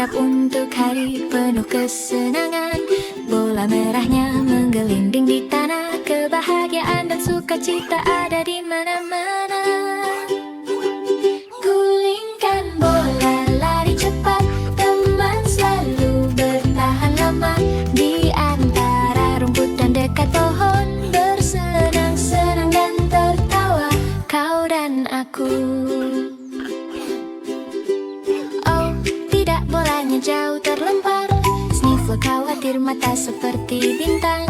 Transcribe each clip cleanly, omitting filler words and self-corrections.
bersiap untuk hari penuh kesenangan. Bola merahnya menggelinding di tanah, kebahagiaan dan sukacita ada di mana-mana. Gulingkan bola, lari cepat, teman selalu bertahan lama. Di antara rumput dan dekat pohon, bersenang-senang dan tertawa, kau dan aku. Oh, tidak, bolanya jauh terlempar. Sniffle khawatir mata seperti bintang.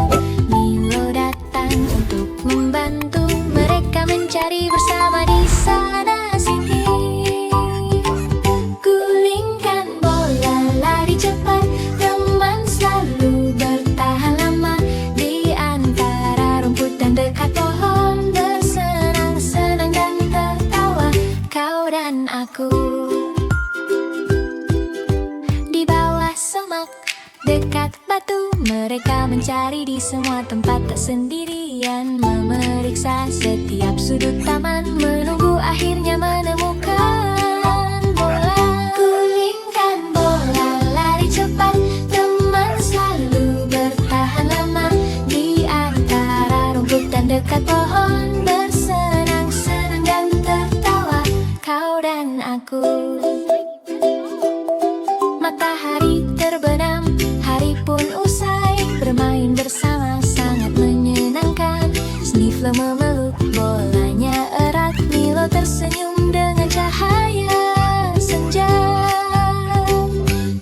Milo datang untuk membantu mereka mencari bersama di sana sini. Gulingkan bola, lari cepat, teman selalu bertahan lama. Di antara rumput dan dekat pohon, bersenang-senang dan tertawa, kau dan aku. Di bawah semak, dekat batu, mereka mencari di semua tempat, tak sendirian. Memeriksa setiap sudut taman, menunggu akhirnya menemukan bola. Gulingkan bola, lari cepat, teman selalu bertahan lama. Di antara rumput dan dekat pohon, bersenang-senang dan tertawa, kau dan aku. Matahari terbenam, hari pun usai. Bermain bersama sangat menyenangkan. Sniffle memeluk bolanya erat, Milo tersenyum dengan cahaya senja.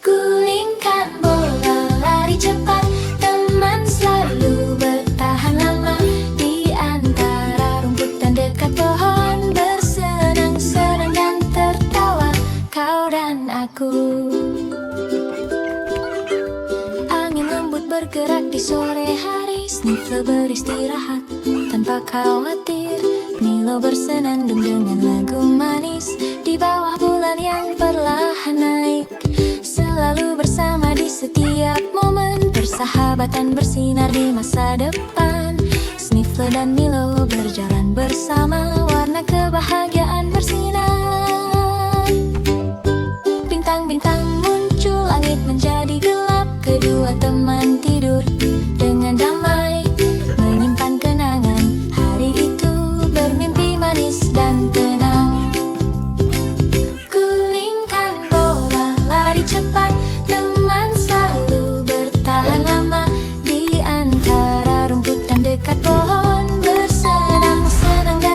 Gulingkan bola, lari cepat, teman selalu bertahan lama. Di antara rumput dan dekat pohon, bersenang-senang dan tertawa, kau dan aku. Angin lembut bergerak di sore hari, Sniffle beristirahat tanpa khawatir. Milo bersenandung dengan lagu manis di bawah bulan yang perlahan naik. Selalu bersama di setiap momen, persahabatan bersinar di masa depan. Sniffle dan Milo berjalan bersama, warna kebahagiaan bersinar. Bintang-bintang